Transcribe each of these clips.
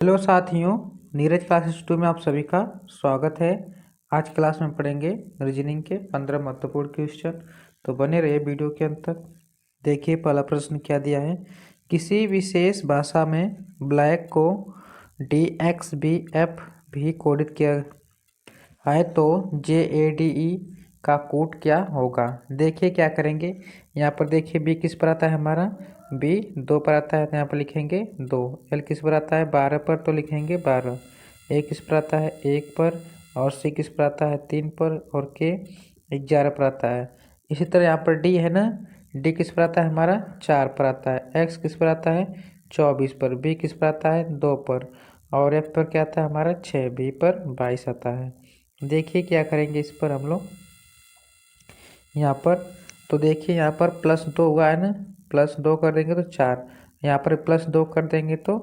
Hello साथियों, Neeraj classes 2 में आप सभी का स्वागत है। आज क्लास में पढ़ेंगे रीजनिंग के 15 महत्वपूर्ण क्वेश्चन। तो बने रहिए वीडियो के अंत तक। देखिए पहला प्रश्न क्या दिया है। किसी विशेष भाषा में ब्लैक को DXBF भी कोडित किया है तो JADE का कोड क्या होगा। देखिए क्या करेंगे। यहाँ पर देखिए बी किस पर आता है हमारा, बी 2 पर आता है तो यहाँ पर लिखेंगे 2। एल किस पर आता है 12 पर तो लिखेंगे 12। ए किस पर आता है 1 पर, और सी किस पर आता है 3 पर, और के 11 पर आता है। इसी तरह यहाँ पर डी है ना, डी किस पर आता है हमारा 4 पर आता है। एक्स किस पर आता है 24 पर, बी किस पर आता है 2 पर, और एफ पर क्या आता है हमारा 6, बी पर 22 आता है। देखिए क्या करेंगे इस पर हम लोग यहाँ पर। तो देखिए यहाँ पर +2 हुआ है ना, +2 कर देंगे तो 4, यहाँ पर +2 कर देंगे तो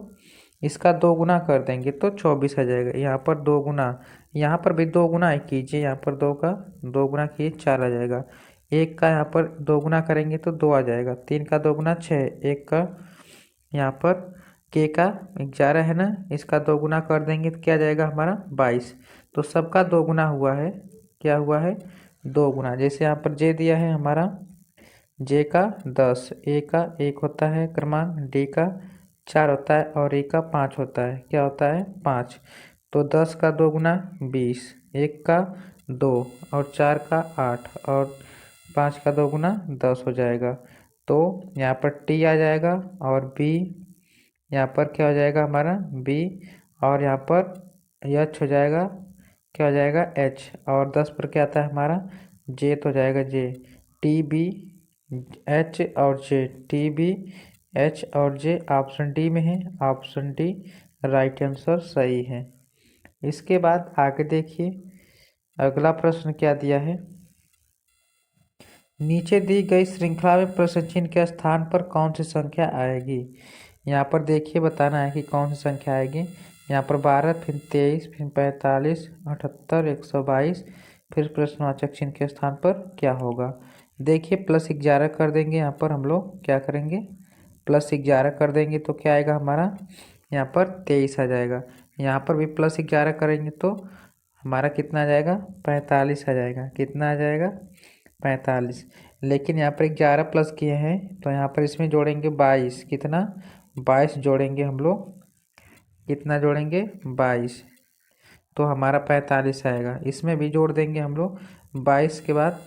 इसका 2 गुना कर देंगे तो 24 आ जाएगा। यहाँ पर 2 गुना, यहाँ पर भी 2 गुना कीजिए, यहाँ पर 2 का 2 गुना किए 4 आ जाएगा। एक का यहाँ पर 2 गुना करेंगे तो 2 आ जाएगा। 3 का 2 गुना 6, एक का यहाँ पर के का 11 है ना, इसका 2 गुना कर देंगे तो क्या आ जाएगा हमारा 22। तो सबका 2 गुना हुआ है, क्या हुआ है 2 गुना। जैसे यहाँ पर जे दिया है हमारा, जे का 10, ए का 1 होता है क्रमांक, डी का 4 होता है, और ए का 5 होता है, क्या होता है 5। तो 10 का 2 गुना 20, एक का 2, और 4 का 8, और 5 का 2 गुना 10 हो जाएगा। तो यहाँ पर टी आ जाएगा, और बी यहाँ पर क्या हो जाएगा हमारा बी, और यहाँ पर एच हो जाएगा, क्या हो जाएगा एच, और 10 पर क्या आता है हमारा जे, तो हो जाएगा जे। टी बी एच और जे, टी बी एच और जे ऑप्शन डी में है, ऑप्शन डी राइट आंसर सही है। इसके बाद आगे देखिए अगला प्रश्न क्या दिया है। नीचे दी गई श्रृंखला में प्रश्न चिन्ह के स्थान पर कौन सी संख्या आएगी। यहाँ पर देखिए बताना है कि कौन सी संख्या आएगी। यहाँ पर 12, फिर 23, फिर 45, 78, 122, फिर प्रश्नवाचक चिन्ह के स्थान पर क्या होगा। देखिए +11 कर देंगे, यहाँ पर हम लोग क्या करेंगे +11 कर देंगे तो क्या आएगा हमारा यहाँ पर 23 आ जाएगा। यहाँ पर भी +11 करेंगे तो हमारा कितना आ जाएगा 45 आ जाएगा। कितना आ जाएगा 45। लेकिन यहाँ पर 11 प्लस किए हैं तो यहाँ पर इसमें जोड़ेंगे 22, कितना 22 जोड़ेंगे हम लोग, कितना जोड़ेंगे 22, तो हमारा 45 आएगा। इसमें भी जोड़ देंगे हम लोग 22 के बाद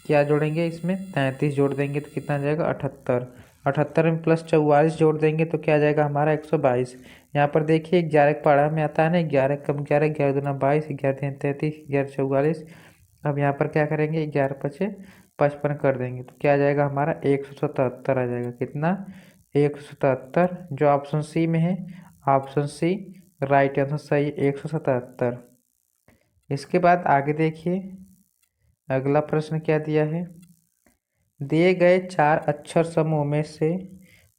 क्या जोड़ेंगे, इसमें 33 जोड़ देंगे तो कितना आ जाएगा 78। 78 में +44 जोड़ देंगे तो क्या आ जाएगा हमारा 122। यहाँ पर देखिए 11 पढ़ा में आता है ना, 11 कम 11, 11 दूना 22, 11 तीन 33, 11 44। अब यहाँ पर क्या करेंगे 11 पचे 55 कर देंगे तो क्या आ जाएगा हमारा 177 आ जाएगा। कितना 177, जो ऑप्शन सी में है, ऑप्शन सी राइट आंसर सही 177। इसके बाद आगे देखिए अगला प्रश्न क्या दिया है। दिए गए 4 अक्षर समूह में से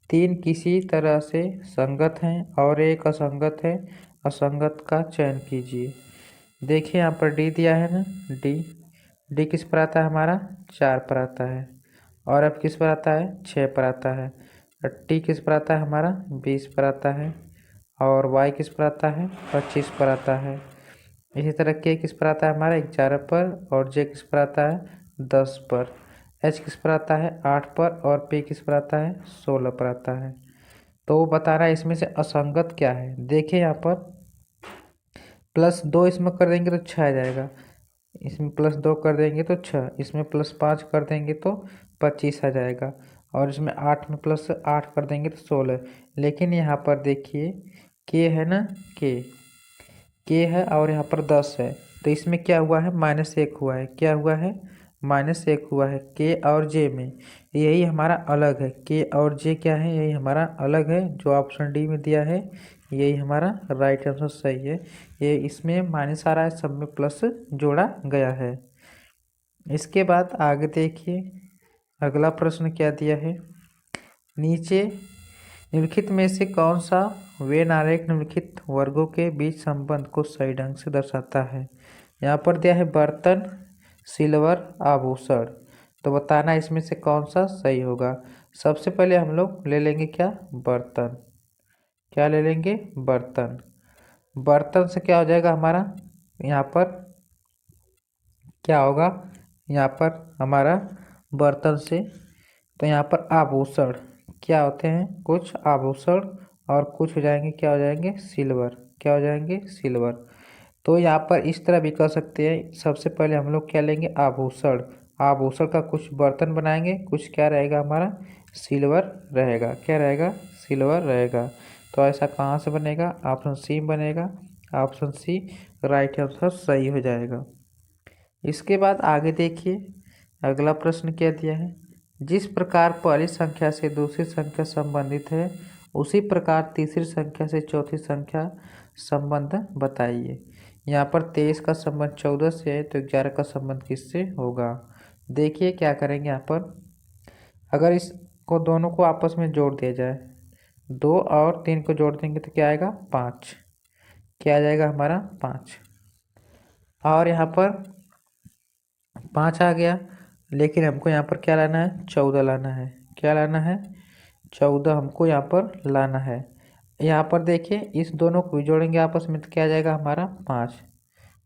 3 किसी तरह से संगत हैं और एक असंगत है, असंगत का चयन कीजिए। देखिए यहाँ पर डी दिया है ना, डी डी किस पर आता है हमारा 4 पर आता है, और अब किस पर आता है 6 पर आता है। टी किस पर आता है हमारा 20 पर आता है, और वाई किस पर आता है 25 पर आता है। इसी तरह के किस पर आता है हमारा 11 पर, और जे किस पर आता है 10 पर। एच किस पर आता है 8 पर, और पी किस पर आता है 16 पर आता है। तो वो बता रहा है इसमें से असंगत क्या है। देखिए यहाँ पर +2 इसमें कर देंगे तो 6 आ जाएगा, इसमें +2 कर देंगे तो 6, इसमें +5 कर देंगे तो 25 आ जाएगा, और इसमें 8 में +8 कर देंगे तो 16। लेकिन यहाँ पर देखिए के है ना, के है और यहाँ पर 10 है, तो इसमें क्या हुआ है -1 हुआ है। क्या हुआ है -1 हुआ है के और जे में। यही हमारा अलग है, के और जे क्या है, यही हमारा अलग है, जो ऑप्शन डी में दिया है यही हमारा राइट आंसर सही है। ये इसमें माइनस आ रहा है, सब में प्लस जोड़ा गया है। इसके बाद आगे देखिए अगला प्रश्न क्या दिया है। नीचे निम्नलिखित में से कौन सा वेन आरेख निम्नलिखित वर्गों के बीच संबंध को सही ढंग से दर्शाता है। यहाँ पर दिया है बर्तन, सिल्वर, आभूषण। तो बताना इसमें से कौन सा सही होगा। सबसे पहले हम लोग ले लेंगे क्या बर्तन, क्या ले लेंगे, बर्तन। बर्तन से क्या हो जाएगा हमारा, यहाँ पर क्या होगा, यहाँ पर हमारा बर्तन से, तो यहाँ पर आभूषण क्या होते हैं, कुछ आभूषण, और कुछ हो जाएंगे, क्या हो जाएंगे, सिल्वर। क्या हो जाएंगे, सिल्वर। तो यहाँ पर इस तरह भी कर सकते हैं। सबसे पहले हम लोग क्या लेंगे, आभूषण। आभूषण का कुछ बर्तन बनाएंगे, कुछ क्या रहेगा हमारा, सिल्वर रहेगा। क्या रहेगा, सिल्वर रहेगा। तो ऐसा कहाँ से बनेगा, ऑप्शन सी बनेगा। ऑप्शन सी राइट आंसर सही हो जाएगा। इसके बाद आगे देखिए, अगला प्रश्न क्या दिया है, जिस प्रकार पहली संख्या से दूसरी संख्या संबंधित है उसी प्रकार तीसरी संख्या से चौथी संख्या संबंध बताइए। यहाँ पर 23 का संबंध 14 से है, तो 11 का संबंध किससे होगा। देखिए क्या करेंगे, यहाँ पर अगर इसको दोनों को आपस में जोड़ दिया जाए, 2 और 3 को जोड़ देंगे तो क्या आएगा, 5। क्या आ जाएगा हमारा, 5। और यहाँ पर 5 आ गया, लेकिन हमको यहाँ पर क्या लाना है, 14 लाना है। क्या लाना है, 14 हमको यहाँ पर लाना है। यहाँ पर देखिए इस दोनों को जोड़ेंगे आपस में तो क्या आ जाएगा हमारा, 5।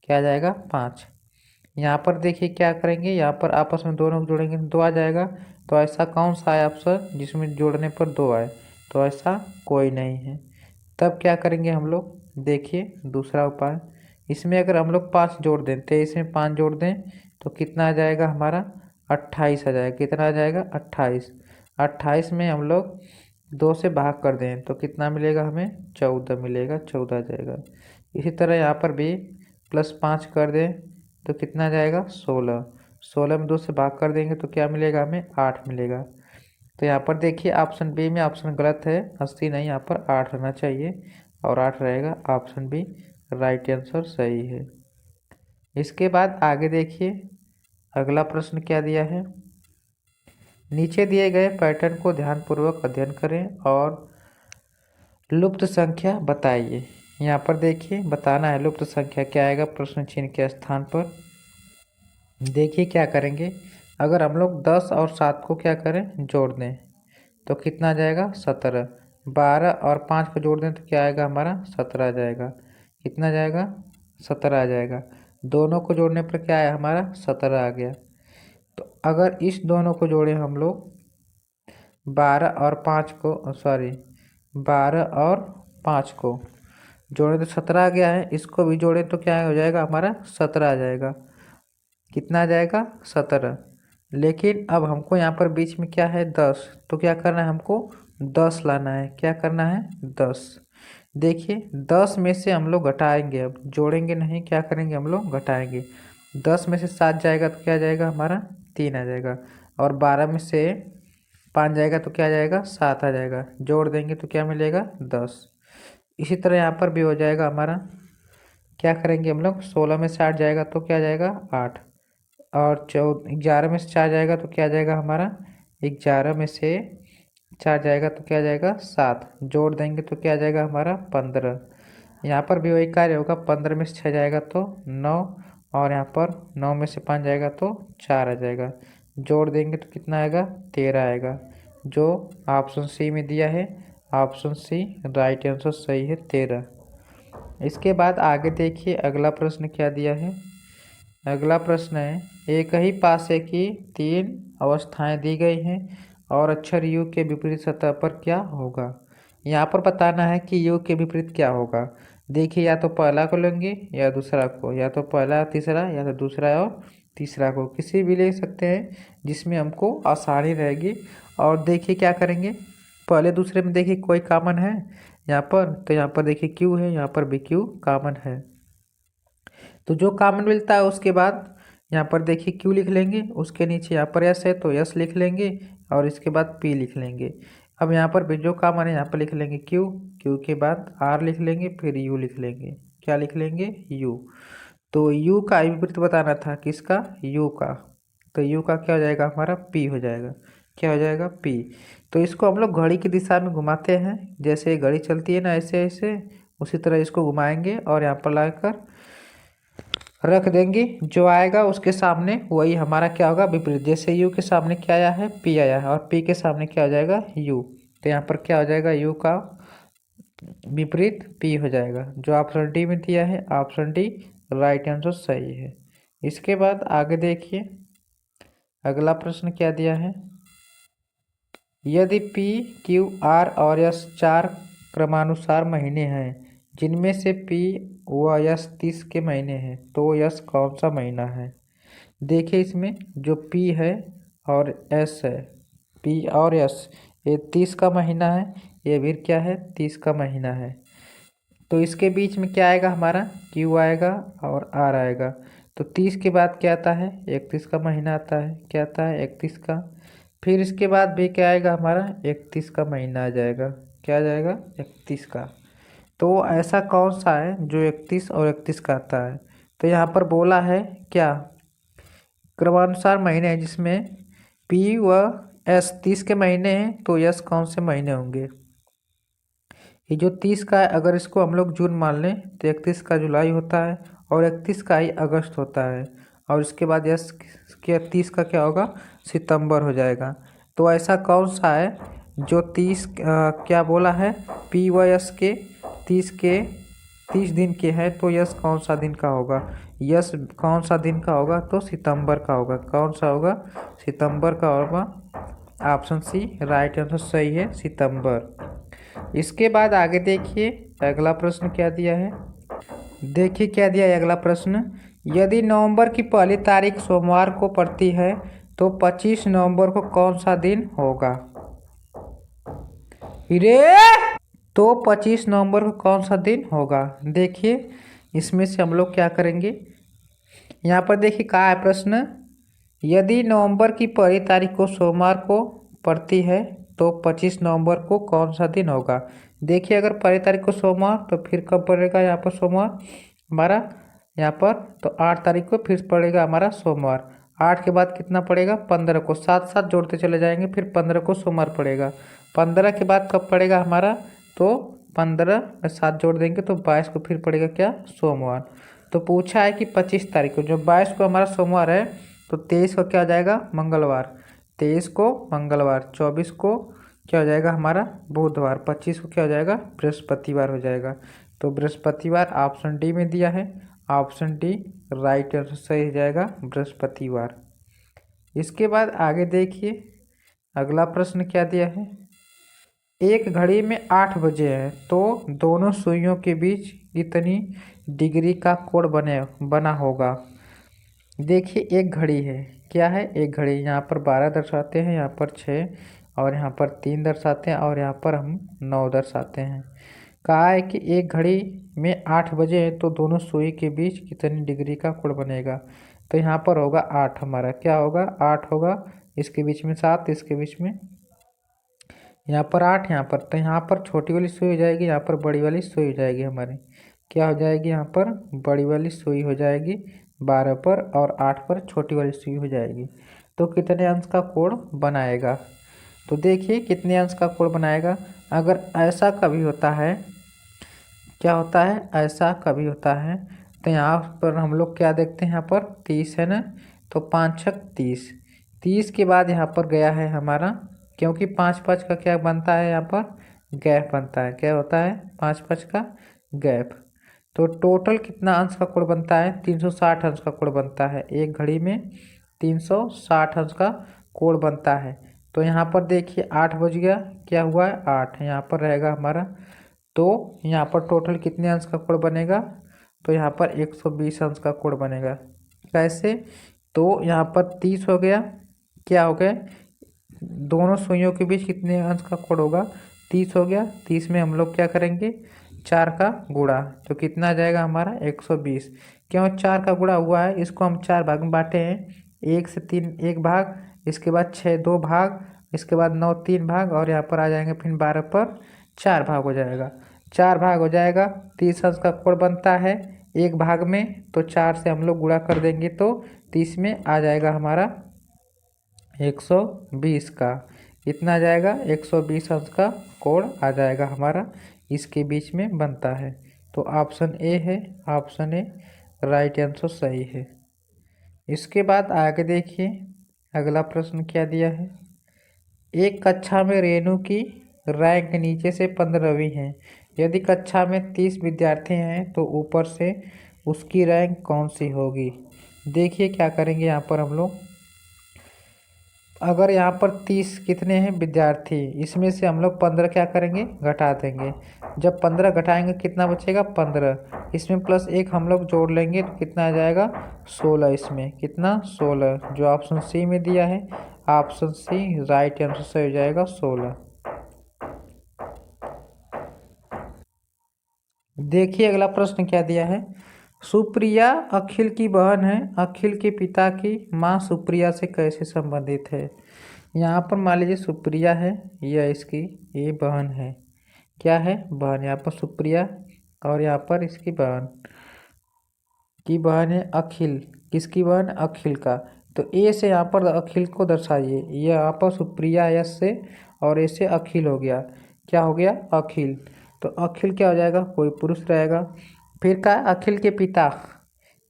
क्या आ जाएगा, 5। यहाँ पर देखिए क्या करेंगे, यहाँ पर आपस में दोनों को जोड़ेंगे तो 2 आ जाएगा। तो ऐसा कौन सा है ऑप्शन जिसमें जोड़ने पर 2 आए, तो ऐसा कोई नहीं है। तब क्या करेंगे हम लोग, देखिए दूसरा उपाय, इसमें अगर हम लोग 5 जोड़ दें, 23 में 5 जोड़ दें तो कितना आ जाएगा हमारा, 28 आ जाएगा। कितना आ जाएगा, 28। 28 में हम लोग 2 से भाग कर दें तो कितना मिलेगा हमें, 14 मिलेगा, 14 आ जाएगा। इसी तरह यहाँ पर भी +5 कर दें तो कितना आ जाएगा, 16। 16 में 2 से भाग कर देंगे तो क्या मिलेगा हमें, 8 मिलेगा। तो यहाँ पर देखिए ऑप्शन बी में ऑप्शन गलत है, 80 नहीं, यहाँ पर 8 रहना चाहिए और 8 रहेगा। ऑप्शन बी राइट आंसर सही है। इसके बाद आगे देखिए, अगला प्रश्न क्या दिया है, नीचे दिए गए पैटर्न को ध्यानपूर्वक अध्ययन करें और लुप्त संख्या बताइए। यहाँ पर देखिए बताना है लुप्त संख्या क्या आएगा प्रश्न चिन्ह के स्थान पर। देखिए क्या करेंगे, अगर हम लोग 10 और 7 को क्या करें, जोड़ दें तो कितना आ जाएगा, 17। 12 और 5 को जोड़ दें तो क्या आएगा हमारा, 17 आ जाएगा। कितना आ जाएगा, 17 आ जाएगा। दोनों को जोड़ने पर क्या आया हमारा, 17 आ गया। तो अगर इस दोनों को जोड़ें हम लोग, 12 और 5 को, सॉरी 12 और 5 को जोड़े तो 17 आ गया है। इसको भी जोड़े तो क्या हो जाएगा हमारा, 17 आ जाएगा। कितना आ जाएगा, 17। लेकिन अब हमको यहाँ पर बीच में क्या है, 10, तो क्या करना है हमको, 10 लाना है। क्या करना है, 10। देखिए 10 में से हम लोग घटाएंगे, अब जोड़ेंगे नहीं, क्या करेंगे हम लोग, घटाएंगे। 10 में से 7 जाएगा तो क्या आ जाएगा हमारा, 3 आ जाएगा। और 12 में से 5 जाएगा तो क्या आ जाएगा, 7 आ जाएगा। जोड़ देंगे तो क्या मिलेगा, 10। इसी तरह यहाँ पर भी हो जाएगा हमारा। क्या करेंगे हम लोग, 16 में से 8 जाएगा तो क्या आ जाएगा, 8। और 11 में से 4 जाएगा तो क्या आ जाएगा हमारा, 11 में से 4 जाएगा तो क्या आ जाएगा, 7। जोड़ देंगे तो क्या आ जाएगा हमारा, 15। यहाँ पर भी वही कार्य होगा, 15 में से 6 जाएगा तो 9, और यहाँ पर 9 में से 5 जाएगा तो 4 आ जाएगा। जोड़ देंगे तो कितना आएगा, 13 आएगा, जो ऑप्शन सी में दिया है। ऑप्शन सी राइट आंसर सही है, 13। इसके बाद आगे देखिए अगला प्रश्न क्या दिया है। अगला प्रश्न है, एक ही पासे की 3 अवस्थाएं दी गई हैं और अक्षर यू के विपरीत सतह पर क्या होगा। यहाँ पर बताना है कि यू के विपरीत क्या होगा। देखिए या तो पहला को लेंगे या दूसरा को, या तो पहला तीसरा या तो दूसरा और तीसरा को, किसी भी ले सकते हैं जिसमें हमको आसानी रहेगी। और देखिए क्या करेंगे, पहले दूसरे में देखिए कोई कॉमन है यहाँ पर, तो यहाँ पर देखिए क्यू है, यहाँ पर भी क्यू कॉमन है। तो जो कॉमन मिलता है उसके बाद यहाँ पर देखिए क्यू लिख लेंगे, उसके नीचे यहाँ पर एस है तो एस लिख लेंगे, और इसके बाद पी लिख लेंगे। अब यहाँ पर भी जो कॉमन है यहाँ पर लिख लेंगे क्यू, क्यू के बाद आर लिख लेंगे, फिर यू लिख लेंगे। क्या लिख लेंगे, यू। तो यू का विपरीत बताना था, किसका, यू का। तो यू का क्या हो जाएगा हमारा, पी हो जाएगा। क्या हो जाएगा, पी। तो इसको हम लोग घड़ी की दिशा में घुमाते हैं, जैसे घड़ी चलती है ना ऐसे ऐसे, उसी तरह इसको घुमाएंगे और यहाँ पर लाकर रख देंगे। जो आएगा उसके सामने वही हमारा क्या होगा, विपरीत। जैसे यू के सामने क्या आया है, पी आया है, और पी के सामने क्या हो जाएगा, यू। तो यहाँ पर क्या हो जाएगा, यू का विपरीत पी हो जाएगा। जो ऑप्शन डी में दिया है, ऑप्शन डी राइट आंसर सही है। इसके बाद आगे देखिए, अगला प्रश्न क्या दिया है। यदि पी क्यू आर और एस 4 क्रमानुसार महीने हैं जिनमें से पी व एस 30 के महीने हैं, तो एस कौन सा महीना है। देखिए इसमें जो पी है और एस है, पी और एस, ये 30 का महीना है, ये भी क्या है 30 का महीना है। तो इसके बीच में क्या आएगा हमारा, क्यू आएगा और आर आएगा। तो 30 के बाद क्या आता है, 31 का महीना आता है। क्या आता है, 31 का। फिर इसके बाद भी क्या आएगा हमारा, 31 का महीना आ जाएगा। क्या आ जाएगा, 31 का। तो ऐसा कौन सा है जो 31 और 31 का आता है। तो यहाँ पर बोला है क्या, क्रमानुसार महीने हैं जिसमें पी व एस 30 के महीने हैं, तो यस कौन से महीने होंगे। ये जो 30 का है, अगर इसको हम लोग जून मान लें तो 31 का जुलाई होता है और 31 का ही अगस्त होता है। और इसके बाद यस के 30 का क्या होगा, सितंबर हो जाएगा। तो ऐसा कौन सा है जो 30 क्या बोला है, पी व यस के 30 दिन के हैं, तो यस कौन सा दिन का होगा। यस कौन सा दिन का होगा, तो सितंबर का होगा। कौन सा होगा, सितंबर का होगा। ऑप्शन सी राइट आंसर सही है, सितंबर। इसके बाद आगे देखिए अगला प्रश्न क्या दिया है। देखिए क्या दिया है अगला प्रश्न। यदि नवंबर की पहली तारीख सोमवार को पड़ती है तो 25 नवंबर को कौन सा दिन होगा। रे तो 25 नवंबर को कौन सा दिन होगा। देखिए इसमें से हम लोग क्या करेंगे, यहाँ पर देखिए कहा है प्रश्न, यदि नवंबर की पहली तारीख को सोमवार को पड़ती है तो 25 नवंबर को कौन सा दिन होगा। देखिए अगर पहली तारीख को सोमवार, तो फिर कब पड़ेगा यहाँ पर सोमवार हमारा, यहाँ पर तो 8 तारीख को फिर पड़ेगा हमारा सोमवार। 8 के बाद कितना पड़ेगा, 15 को, साथ साथ जोड़ते चले जाएंगे, फिर 15 को सोमवार पड़ेगा। 15 के बाद कब पड़ेगा हमारा, तो 15 में 7 जोड़ देंगे तो 22 को फिर पड़ेगा क्या, सोमवार। तो पूछा है कि 25 तारीख को, जो 22 को हमारा सोमवार है, तो 23 को क्या हो जाएगा, मंगलवार। 23 को मंगलवार, 24 को क्या हो जाएगा हमारा, बुधवार। 25 को क्या हो जाएगा, बृहस्पतिवार हो जाएगा। तो बृहस्पतिवार ऑप्शन डी में दिया है, ऑप्शन डी राइट आंसर सही हो जाएगा, बृहस्पतिवार। इसके बाद आगे देखिए अगला प्रश्न क्या दिया है। एक घड़ी में 8 बजे है तो दोनों सुइयों के बीच कितनी डिग्री का कोण बना होगा। देखिए एक घड़ी है, क्या है, एक घड़ी, यहाँ पर 12 दर्शाते हैं, यहाँ पर 6 और यहाँ पर 3 दर्शाते हैं और यहाँ पर हम 9 दर्शाते हैं। कहा है कि एक घड़ी में 8 बजे है तो दोनों सुई के बीच कितनी डिग्री का कोण बनेगा। तो यहाँ पर होगा 8, हमारा क्या होगा, 8 होगा, इसके बीच में 7, इसके बीच में यहाँ पर 8, यहाँ पर, तो यहाँ पर छोटी वाली सुई हो जाएगी, यहाँ पर बड़ी वाली सुई हो जाएगी हमारी। क्या हो जाएगी, यहाँ पर बड़ी वाली सुई हो जाएगी 12 पर और 8 पर छोटी वाली सुई हो जाएगी। तो कितने अंश का कोण बनाएगा। तो देखिए कितने अंश का कोण बनाएगा। अगर ऐसा कभी होता है, क्या होता है, ऐसा कभी होता है, तो यहाँ पर हम लोग क्या देखते हैं, यहाँ पर 30 है ना, तो 5 छक 30, 30 के बाद यहाँ पर गया है हमारा, क्योंकि 5 5 का क्या बनता है, यहाँ पर गैप बनता है। क्या होता है, 5 5 का गैप। तो टोटल कितना अंश का कोण बनता है, 360 अंश का कोण बनता है। एक घड़ी में 360 अंश का कोण बनता है। तो यहाँ पर देखिए 8 बज गया, क्या हुआ है 8, यहाँ पर रहेगा हमारा। तो यहाँ पर टोटल कितने अंश का कोण बनेगा, तो यहाँ पर 120 अंश का कोण बनेगा। कैसे, तो यहाँ पर 30 हो गया, क्या हो गया, दोनों सुइयों के बीच कितने अंश का कोण होगा, 30 हो गया। 30 में हम लोग क्या करेंगे, 4 का गुणा, तो कितना आ जाएगा हमारा 120। क्यों 4 का गुणा हुआ है, इसको हम 4 भाग में बांटे हैं, 1 से 3 1 भाग, इसके बाद 6 2 भाग, इसके बाद 9 3 भाग और यहाँ पर आ जाएंगे फिर 12 पर 4 भाग हो जाएगा। 4 भाग हो जाएगा, 30 अंश का कोण बनता है एक भाग में, तो 4 से हम लोग गुणा कर देंगे तो 30 में आ जाएगा हमारा 120 का। कितना आ जाएगा, 120 अंश का कोण आ जाएगा हमारा, इसके बीच में बनता है। तो ऑप्शन ए है, ऑप्शन ए राइट आंसर सही है। इसके बाद आगे देखिए अगला प्रश्न क्या दिया है। एक कक्षा में रेणु की रैंक नीचे से 15वीं है यदि कक्षा में 30 विद्यार्थी हैं तो ऊपर से उसकी रैंक कौन सी होगी। देखिए क्या करेंगे यहाँ पर हम लोग, अगर यहाँ पर 30 कितने हैं विद्यार्थी, इसमें से हम लोग 15 क्या करेंगे, घटा देंगे। जब 15 घटाएंगे कितना बचेगा, 15। इसमें प्लस 1 हम लोग जोड़ लेंगे तो कितना आ जाएगा, 16। इसमें कितना, 16, जो ऑप्शन सी में दिया है। ऑप्शन सी राइट आंसर से हो जाएगा 16। देखिए अगला प्रश्न क्या दिया है। सुप्रिया अखिल की बहन है, अखिल के पिता की माँ सुप्रिया से कैसे संबंधित है। यहाँ पर मान लीजिए सुप्रिया है, यह इसकी ये बहन है, क्या है, बहन। यहाँ पर सुप्रिया और यहाँ पर इसकी बहन की बहन है अखिल, किसकी बहन, अखिल का। तो ए से यहाँ पर अखिल को दर्शाइए, यह यहाँ पर सुप्रिया एस से और ए से अखिल हो गया, क्या हो गया, अखिल। तो अखिल क्या हो जाएगा, कोई पुरुष रहेगा। फिर का अखिल के पिता,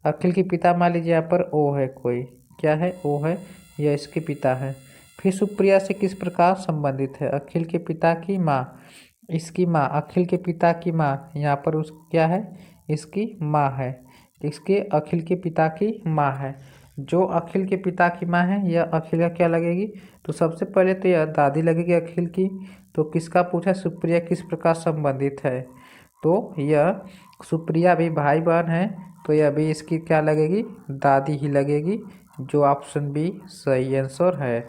अखिल के पिता मान लीजिए यहाँ पर ओ है, कोई क्या है, ओ है, यह इसके पिता है। फिर सुप्रिया से किस प्रकार संबंधित है, अखिल के पिता की माँ, इसकी माँ, अखिल के पिता की माँ, यहाँ पर उस क्या है, इसकी माँ है, इसके अखिल के पिता की माँ है। जो अखिल के पिता की माँ है यह अखिल का क्या लगेगी, तो सबसे पहले तो यह दादी लगेगी अखिल की। तो किसका पूछा, सुप्रिया किस प्रकार संबंधित है, तो यह सुप्रिया भी भाई बहन है, तो यह भी इसकी क्या लगेगी, दादी ही लगेगी, जो ऑप्शन बी सही आंसर है।